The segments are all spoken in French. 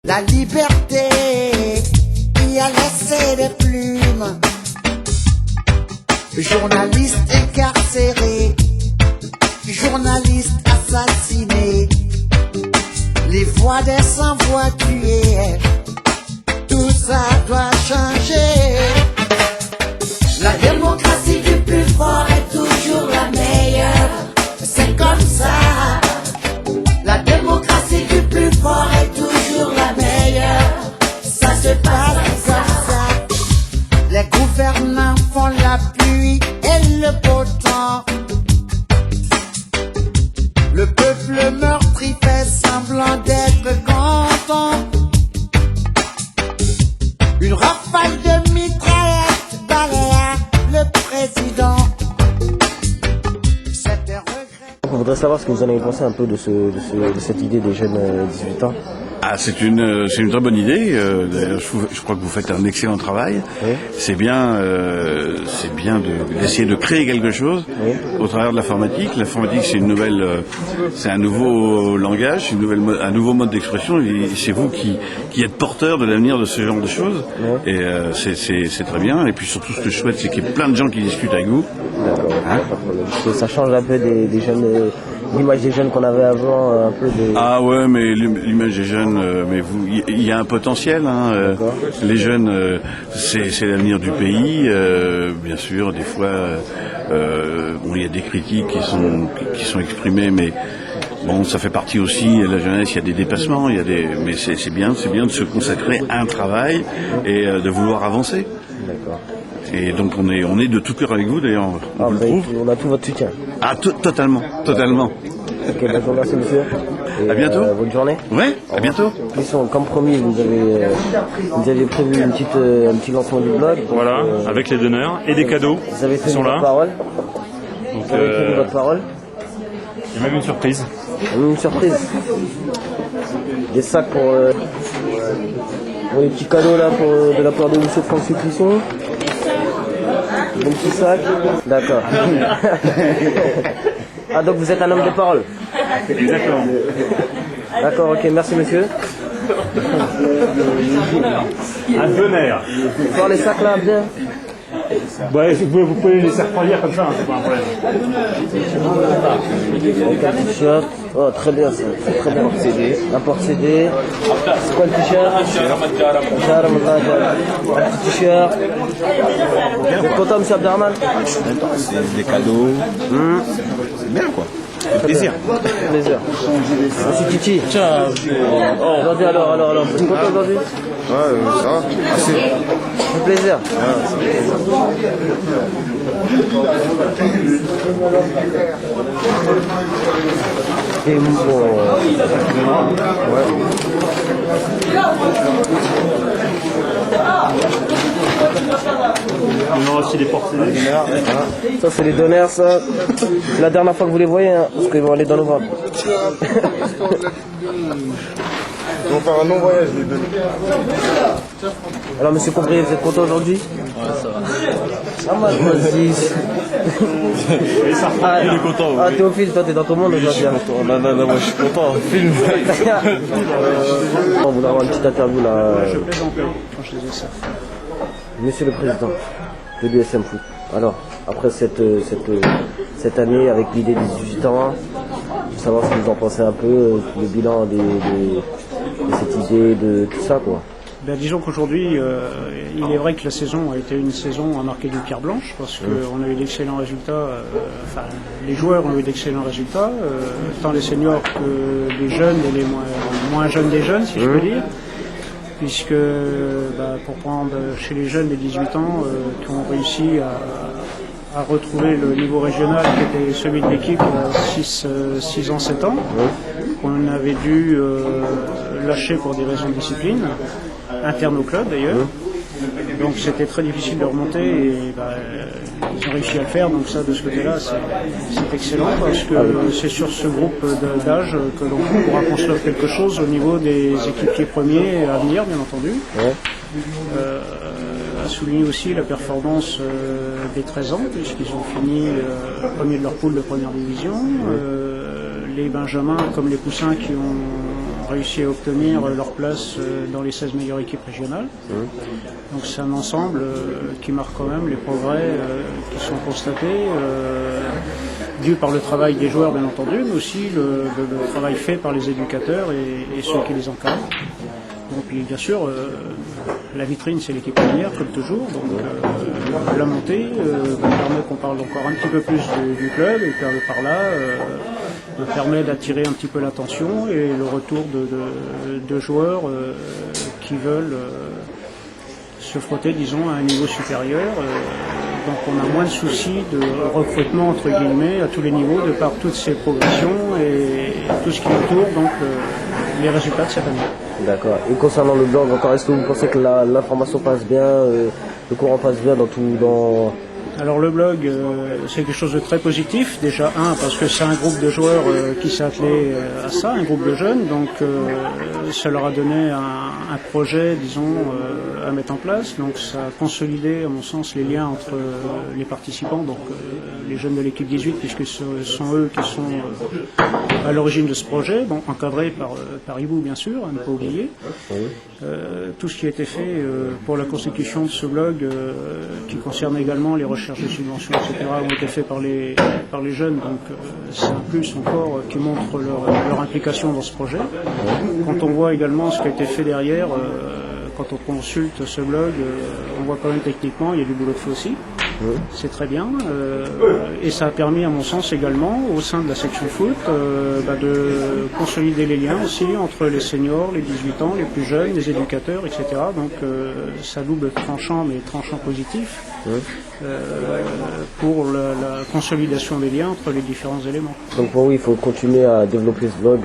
La liberté qui a laissé des plumes, journalistes incarcérés, journalistes assassinés, les voix des sans-voix tuées, tout ça doit changer. La démocratie du plus fort est toujours la meilleure, c'est comme ça. La démocratie du plus fort est toujours la meilleure, ça se passe comme ça. Les gouvernants font la pluie et le beau temps. Le peuple meurtri fait semblant d'être content. Une rafale de mitraillettes balaya le président. C'était regret. On voudrait savoir ce que vous en avez pensé un peu de cette idée des jeunes 18 ans. Ah, c'est une très bonne idée. D'ailleurs, je crois que vous faites un excellent travail. Oui. C'est bien d'essayer de créer quelque chose au travers de l'informatique. L'informatique, c'est un nouveau langage, un nouveau mode d'expression. Et c'est vous qui êtes porteur de l'avenir de ce genre de choses. Oui. Et c'est très bien. Et puis surtout, ce que je souhaite, c'est qu'il y ait plein de gens qui discutent avec vous. D'accord. Hein? Parce que ça change un peu des jeunes, l'image des jeunes qu'on avait avant, un peu de... Ah ouais, mais l'image des jeunes, il y a un potentiel. Hein, les jeunes, c'est l'avenir du pays. Bien sûr, des fois, il y a des critiques qui sont exprimées, mais bon, ça fait partie aussi de la jeunesse. Il y a des dépassements, mais c'est bien de se consacrer à un travail et de vouloir avancer. D'accord. Et donc on est de tout cœur avec vous, d'ailleurs. On vous le prouve. On a tout votre soutien. Ah, totalement. Ok, ben, je vous remercie, monsieur. Et, à bientôt. Bonne journée. Ouais, à bientôt. Comme promis, vous avez prévu un petit lancement du blog. Donc, voilà, avec les donneurs et des cadeaux vous avez qui tenu sont votre là. parole. Donc, Vous avez tenu votre parole. il y a même une surprise. Une surprise. Des sacs pour les petits cadeaux là de la part de monsieur François Clisson. Des petits sacs. D'accord. Ah, donc vous êtes un homme de parole. Exactement. D'accord, ok, merci monsieur. Un donneur. Voir les sacs là, bien. Ouais, vous pouvez les laisser refroidir comme ça, hein, c'est pas un problème. Avec un t-shirt. Oh, très bien ça. Très bien. Un porte-CD. C'est quoi le t-shirt? Un petit t-shirt. Vous êtes content, monsieur Abderrahmane? C'est des cadeaux. C'est bien quoi. Ça fait plaisir. Plaisir. Monsieur Titi. Tiens, Aujourd'hui, alors, vous êtes content aujourd'hui? ouais, ça va. Assez. Ça fait plaisir. Et bon, On aura aussi des portes. ça c'est les donneurs, ça. C'est la dernière fois que vous les voyez, hein, parce qu'ils vont aller dans le ventre. Ils vont faire un long voyage les deux. Alors, monsieur Cobrier, vous êtes content aujourd'hui? Ça va. Ah, moi, vas-y. Il est content. Ah, Théophile, toi, t'es dans ton monde aujourd'hui. Non, moi je suis content. Film. On voulait avoir une petite interview là. Monsieur le Président de l'USM Foot. Alors, après cette année avec l'idée des 18 ans, je veux savoir ce que vous en pensez un peu, le bilan de cette idée, de tout ça, quoi. Ben, disons qu'aujourd'hui, il est vrai que la saison a été une saison marquée d'une pierre blanche parce qu'on a eu d'excellents résultats, les joueurs ont eu d'excellents résultats, tant les seniors que les jeunes et les moins jeunes des jeunes, si je peux dire. Puisque, pour prendre chez les jeunes de 18 ans, qui ont réussi à retrouver le niveau régional qui était celui de l'équipe il y a 6 ans, 7 ans, qu'on avait dû lâcher pour des raisons de discipline, interne au club d'ailleurs. Donc c'était très difficile de remonter et ils ont réussi à le faire, donc ça de ce côté-là c'est excellent parce que c'est sur ce groupe d'âge que l'on pourra construire quelque chose au niveau des équipiers premiers à venir, bien entendu. À souligner aussi la performance des 13 ans puisqu'ils ont fini premier de leur poule de première division. Les Benjamins comme les Poussins qui ont réussi à obtenir leur place dans les 16 meilleures équipes régionales. Donc c'est un ensemble qui marque quand même les progrès qui sont constatés, dû par le travail des joueurs bien entendu, mais aussi le travail fait par les éducateurs et ceux qui les encadrent. Donc puis bien sûr, la vitrine c'est l'équipe première comme toujours, donc la montée permet qu'on parle encore un petit peu plus du club et par là permet d'attirer un petit peu l'attention et le retour de joueurs qui veulent se frotter, disons, à un niveau supérieur. Donc on a moins de soucis de recrutement entre guillemets à tous les niveaux de par toutes ces progressions et tout ce qui entoure donc les résultats de cette année. D'accord. Et concernant le blog encore, est-ce que vous pensez que l'information passe bien, le courant passe bien dans Alors le blog, c'est quelque chose de très positif. Déjà, parce que c'est un groupe de joueurs qui s'est attelé à ça, un groupe de jeunes. Donc ça leur a donné un projet, disons, à mettre en place. Donc ça a consolidé, à mon sens, les liens entre les participants, donc les jeunes de l'équipe 18, puisque ce sont eux qui sont à l'origine de ce projet, bon, encadrés par Ibou, bien sûr, à ne pas oublier. Tout ce qui a été fait pour la constitution de ce blog, qui concerne également les recherches de subventions, etc., ont été faits par les jeunes, donc c'est un plus encore qui montre leur implication dans ce projet. Quand on voit également ce qui a été fait derrière, quand on consulte ce blog, on voit quand même techniquement, il y a du boulot de fait aussi. C'est très bien. Et ça a permis, à mon sens, également, au sein de la section foot, de consolider les liens aussi entre les seniors, les 18 ans, les plus jeunes, les éducateurs, etc. Donc ça double tranchant, mais tranchant positif, pour la consolidation des liens entre les différents éléments. Donc pour vous, il faut continuer à développer ce blog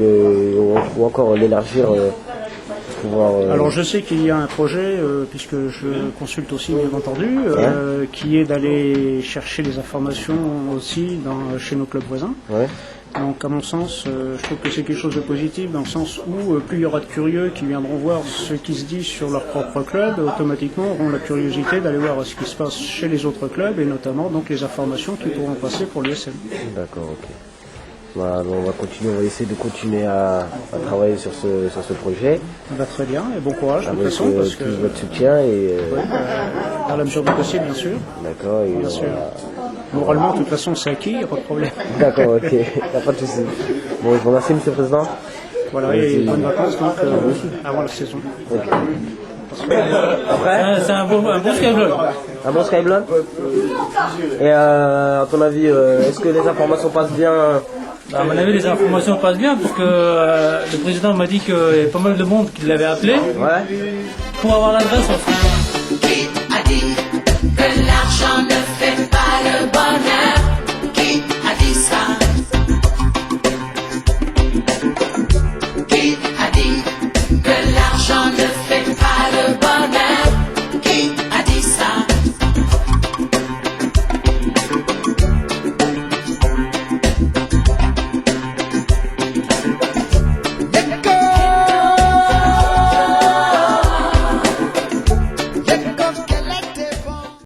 ou encore l'élargir. Alors je sais qu'il y a un projet, puisque je consulte aussi bien entendu, qui est d'aller chercher les informations aussi chez nos clubs voisins. Donc à mon sens, je trouve que c'est quelque chose de positif dans le sens où plus il y aura de curieux qui viendront voir ce qui se dit sur leur propre club, automatiquement auront la curiosité d'aller voir ce qui se passe chez les autres clubs et notamment donc les informations qui pourront passer pour l'USM. D'accord, ok. Voilà, on va essayer de continuer à travailler sur ce projet. Très bien, et bon courage de toute façon. Parce que votre soutien et dans la mesure du possible, bien sûr. D'accord. Et bien sûr. Moralement, de toute façon, c'est acquis, il n'y a pas de problème. D'accord, ok, il n'y a pas de souci. Bon, je vous remercie, Monsieur le Président. Voilà, et bonnes vacances donc, avant la saison. Okay. C'est un bon Skyblog. Un bon Skyblog. Et à ton avis, est-ce que les informations passent bien? À mon avis, les informations passent bien, parce que le président m'a dit qu'il y avait pas mal de monde qui l'avait appelé pour avoir l'adresse. Qui a dit que l'argent ne fait pas le bonheur?